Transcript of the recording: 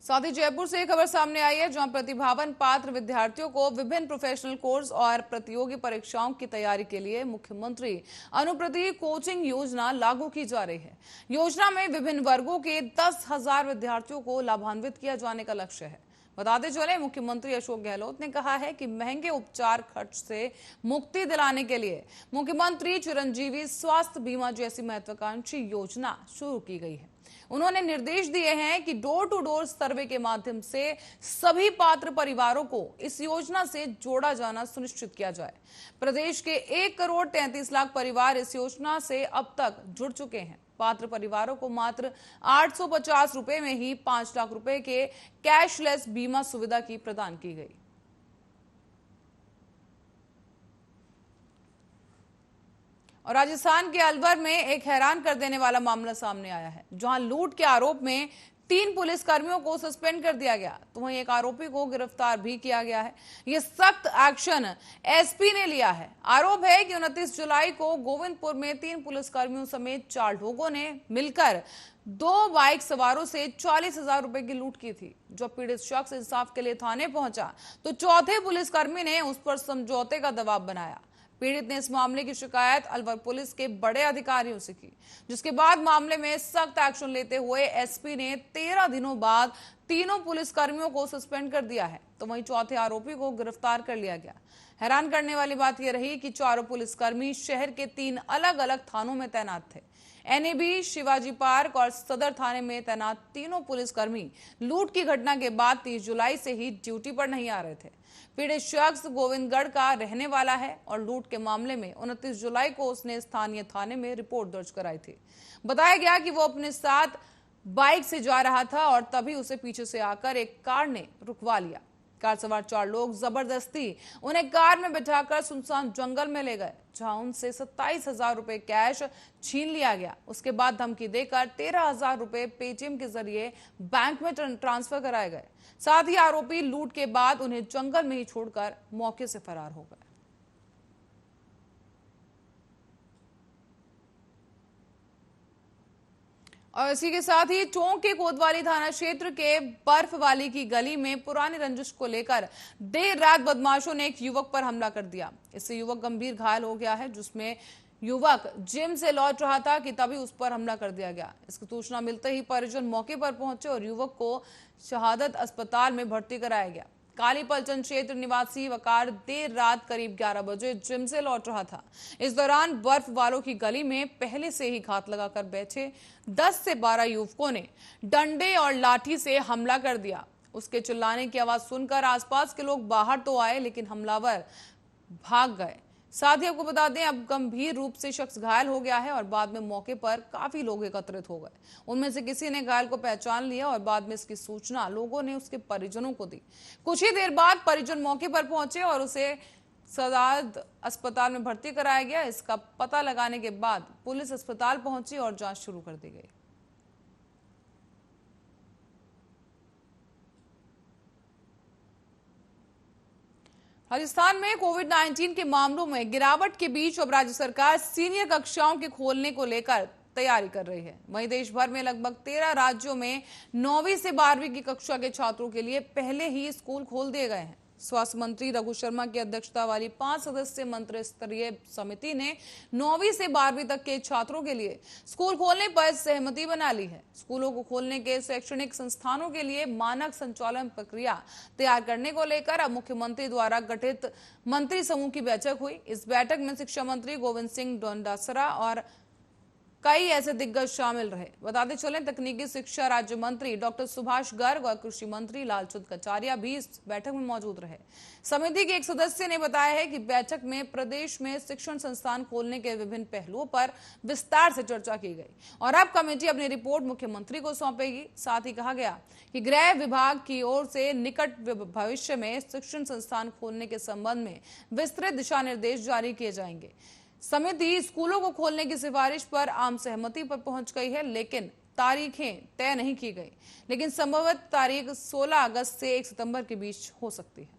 साथ ही जयपुर से एक खबर सामने आई है, जहां प्रतिभावान पात्र विद्यार्थियों को विभिन्न प्रोफेशनल कोर्स और प्रतियोगी परीक्षाओं की तैयारी के लिए मुख्यमंत्री अनुप्रति कोचिंग योजना लागू की जा रही है। योजना में विभिन्न वर्गों के 10,000 विद्यार्थियों को लाभान्वित किया जाने का लक्ष्य है। बताते चले, मुख्यमंत्री अशोक गहलोत ने कहा है कि महंगे उपचार खर्च से मुक्ति दिलाने के लिए मुख्यमंत्री चिरंजीवी स्वास्थ्य बीमा जैसी महत्वाकांक्षी योजना शुरू की गई है। उन्होंने निर्देश दिए हैं कि डोर टू डोर सर्वे के माध्यम से सभी पात्र परिवारों को इस योजना से जोड़ा जाना सुनिश्चित किया जाए। प्रदेश के 1,33,00,000 परिवार इस योजना से अब तक जुड़ चुके हैं। पात्र परिवारों को मात्र 850 रुपए में ही 5 लाख रुपए के कैशलेस बीमा सुविधा की प्रदान की गई। और राजस्थान के अलवर में एक हैरान कर देने वाला मामला सामने आया है, जहां लूट के आरोप में 3 पुलिसकर्मियों को सस्पेंड कर दिया गया, तो वहीं एक आरोपी को गिरफ्तार भी किया गया है। यह सख्त एक्शन एसपी ने लिया है। आरोप है कि 29 जुलाई को गोविंदपुर में 3 पुलिसकर्मियों समेत 4 लोगों ने मिलकर 2 बाइक सवारों से 40,000 रुपए की लूट की थी। जब पीड़ित शख्स इंसाफ के लिए थाने पहुंचा तो चौथे पुलिसकर्मी ने उस पर समझौते का दबाव बनाया। पीड़ित ने इस मामले की शिकायत अलवर पुलिस के बड़े अधिकारियों से की, जिसके बाद मामले में सख्त एक्शन लेते हुए एसपी ने 13 दिनों बाद तीनों पुलिसकर्मियों को सस्पेंड कर दिया है, तो वहीं चौथे आरोपी को गिरफ्तार कर लिया गया। हैरान करने वाली बात यह रही कि चारों पुलिसकर्मी शहर के 3 अलग अलग थानों में तैनात थे। एनएबी, शिवाजी पार्क और सदर थाने में तैनात तीनों पुलिसकर्मी लूट की घटना के बाद 30 जुलाई से ही ड्यूटी पर नहीं आ रहे थे। पीड़ित शख्स गोविंदगढ़ का रहने वाला है और लूट के मामले में 29 जुलाई को उसने स्थानीय थाने में रिपोर्ट दर्ज कराई थी। बताया गया कि वो अपने साथ बाइक से जा रहा था और तभी उसे पीछे से आकर एक कार ने रुकवा लिया। कार सवार 4 लोग जबरदस्ती उन्हें कार में बिठाकर सुनसान जंगल में ले गए, जहां उनसे 27,000 रुपए कैश छीन लिया गया। उसके बाद धमकी देकर 13,000 रुपए पेटीएम के जरिए बैंक में ट्रांसफर कराए गए। साथ ही आरोपी लूट के बाद उन्हें जंगल में ही छोड़कर मौके से फरार हो गए। और इसी के साथ ही टोंक के कोतवाली थाना क्षेत्र के बर्फवाली की गली में पुरानी रंजिश को लेकर देर रात बदमाशों ने एक युवक पर हमला कर दिया। इससे युवक गंभीर घायल हो गया है, जिसमें युवक जिम से लौट रहा था कि तभी उस पर हमला कर दिया गया। इसकी सूचना मिलते ही परिजन मौके पर पहुंचे और युवक को शहादत अस्पताल में भर्ती कराया गया। काली पलचन क्षेत्र निवासी वकार देर रात करीब 11 बजे जिम से लौट रहा था। इस दौरान बर्फ वालों की गली में पहले से ही घात लगाकर बैठे 10 से 12 युवकों ने डंडे और लाठी से हमला कर दिया। उसके चिल्लाने की आवाज सुनकर आसपास के लोग बाहर तो आए, लेकिन हमलावर भाग गए। साथ ही आपको बता दें, अब गंभीर रूप से शख्स घायल हो गया है और बाद में मौके पर काफी लोग एकत्रित हो गए। उनमें से किसी ने घायल को पहचान लिया और बाद में इसकी सूचना लोगों ने उसके परिजनों को दी। कुछ ही देर बाद परिजन मौके पर पहुंचे और उसे सदाद अस्पताल में भर्ती कराया गया। इसका पता लगाने के बाद पुलिस अस्पताल पहुंची और जांच शुरू कर दी गई। राजस्थान में कोविड-19 के मामलों में गिरावट के बीच अब राज्य सरकार सीनियर कक्षाओं के खोलने को लेकर तैयारी कर रही है। वहीं देश भर में लगभग 13 राज्यों में 9वीं से 12वीं की कक्षा के छात्रों के लिए पहले ही स्कूल खोल दिए गए हैं। स्वास्थ्य मंत्री रघु शर्मा की अध्यक्षता वाली 5 सदस्यीय मंत्री स्तरीय समिति ने 9वीं से 12वीं तक के छात्रों के लिए स्कूल खोलने पर सहमति बना ली है। स्कूलों को खोलने के शैक्षणिक संस्थानों के लिए मानक संचालन प्रक्रिया तैयार करने को लेकर अब मुख्यमंत्री द्वारा गठित मंत्री समूह की बैठक हुई। इस बैठक में शिक्षा मंत्री गोविंद सिंह डोटासरा और कई ऐसे दिग्गज शामिल रहे। बताते चलें, तकनीकी शिक्षा राज्य मंत्री डॉक्टर सुभाष गर्ग और कृषि मंत्री लालचंद कटारिया भी इस बैठक में मौजूद रहे। समिति के एक सदस्य ने बताया है कि बैठक में प्रदेश में शिक्षण संस्थान खोलने के विभिन्न पहलुओं पर विस्तार से चर्चा की गई और अब कमेटी अपनी रिपोर्ट मुख्यमंत्री को सौंपेगी। साथ ही कहा गया कि गृह विभाग की ओर से निकट भविष्य में शिक्षण संस्थान खोलने के संबंध में विस्तृत दिशा निर्देश जारी किए जाएंगे। समिति स्कूलों को खोलने की सिफारिश पर आम सहमति पर पहुंच गई है, लेकिन तारीखें तय नहीं की गई। लेकिन संभवतः तारीख 16 अगस्त से 1 सितंबर के बीच हो सकती है।